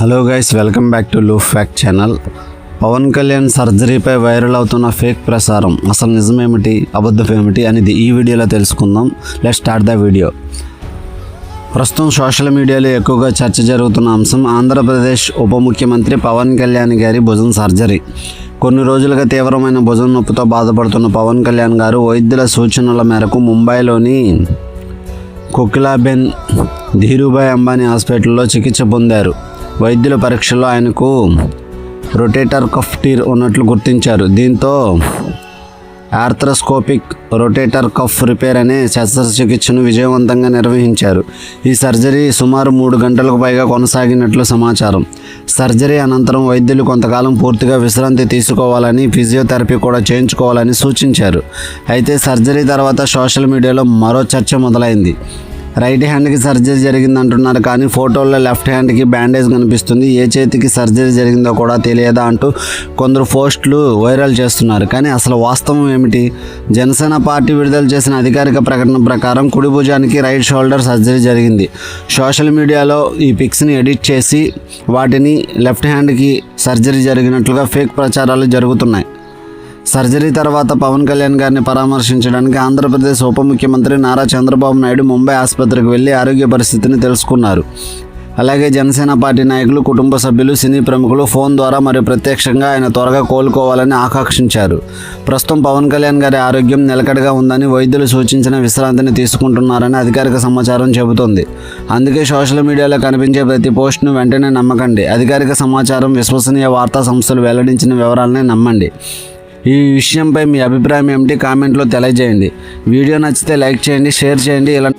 Hello guys, welcome back to Loop Fact channel. Pawan Kalyan సర్జరీపై viral అవుతున్న fake ప్రసారం అసలు నిజమేమిటి, అబద్ధం ఏమిటి అనేది ఈ వీడియోలో తెలుసుకుందాం. Let's start the video. ప్రస్తుతం సోషల్ మీడియాలో ఎక్కువగా చర్చ జరుగుతున్న అంశం ఆంధ్రప్రదేశ్ ఉప ముఖ్యమంత్రి పవన్ కళ్యాణ్ గారి భుజం సర్జరీ. కొన్ని రోజులుగా తీవ్రమైన భుజం నొప్పితో బాధపడుతున్న పవన్ కళ్యాణ్ గారు వైద్యుల సూచనల మేరకు ముంబైలోని కోకిలాబెన్ ధీరుభాయ్ అంబానీ హాస్పిటల్లో చికిత్స పొందారు. వైద్యుల పరీక్షలో ఆయనకు రొటేటర్ కఫ్ టీర్ ఉన్నట్లు గుర్తించారు. దీంతో ఆర్థ్రోస్కోపిక్ రొటేటర్ కఫ్ రిపేర్ అనే శస్త్రచికిత్సను విజయవంతంగా నిర్వహించారు. ఈ సర్జరీ సుమారు 3 గంటలకు పైగా కొనసాగినట్లు సమాచారం. సర్జరీ అనంతరం వైద్యులు కొంతకాలం పూర్తిగా విశ్రాంతి తీసుకోవాలని, ఫిజియోథెరపీ కూడా చేయించుకోవాలని సూచించారు. అయితే సర్జరీ తర్వాత సోషల్ మీడియాలో మరో చర్చ మొదలైంది. రైట్ హ్యాండ్కి సర్జరీ జరిగింది అంటున్నారు, కానీ ఫోటోల్లో లెఫ్ట్ హ్యాండ్కి బ్యాండేజ్ కనిపిస్తుంది. ఏ చేతికి సర్జరీ జరిగిందో కూడా తెలియదా అంటూ కొందరు పోస్టులు వైరల్ చేస్తున్నారు. కానీ అసలు వాస్తవం ఏమిటి? జనసేన పార్టీ విడుదల చేసిన అధికారిక ప్రకటన ప్రకారం కుడి భుజానికి రైట్ షోల్డర్ సర్జరీ జరిగింది. సోషల్ మీడియాలో ఈ పిక్స్ని ఎడిట్ చేసి వాటిని లెఫ్ట్ హ్యాండ్కి సర్జరీ జరిగినట్లుగా ఫేక్ ప్రచారాలు జరుగుతున్నాయి. సర్జరీ తర్వాత పవన్ కళ్యాణ్ గారిని పరామర్శించడానికి ఆంధ్రప్రదేశ్ ఉప ముఖ్యమంత్రి నారా చంద్రబాబు నాయుడు ముంబై ఆసుపత్రికి వెళ్లి ఆరోగ్య పరిస్థితిని తెలుసుకున్నారు. అలాగే జనసేన పార్టీ నాయకులు, కుటుంబ సభ్యులు, సినీ ప్రముఖులు ఫోన్ ద్వారా మరియు ప్రత్యక్షంగా ఆయన త్వరగా కోలుకోవాలని ఆకాంక్షించారు. ప్రస్తుతం పవన్ కళ్యాణ్ గారి ఆరోగ్యం నిలకడగా ఉందని, వైద్యులు సూచించిన విశ్రాంతిని తీసుకుంటున్నారని అధికారిక సమాచారం చెబుతోంది. అందుకే సోషల్ మీడియాలో కనిపించే ప్రతి పోస్ట్ను వెంటనే నమ్మకండి. అధికారిక సమాచారం, విశ్వసనీయ వార్తా సంస్థలు వెల్లడించిన వివరాలనే నమ్మండి. ఈ విషయంపై మీ అభిప్రాయం ఏమిటి? కామెంట్లో తెలియజేయండి. వీడియో నచ్చితే లైక్ చేయండి, షేర్ చేయండి. ఇలా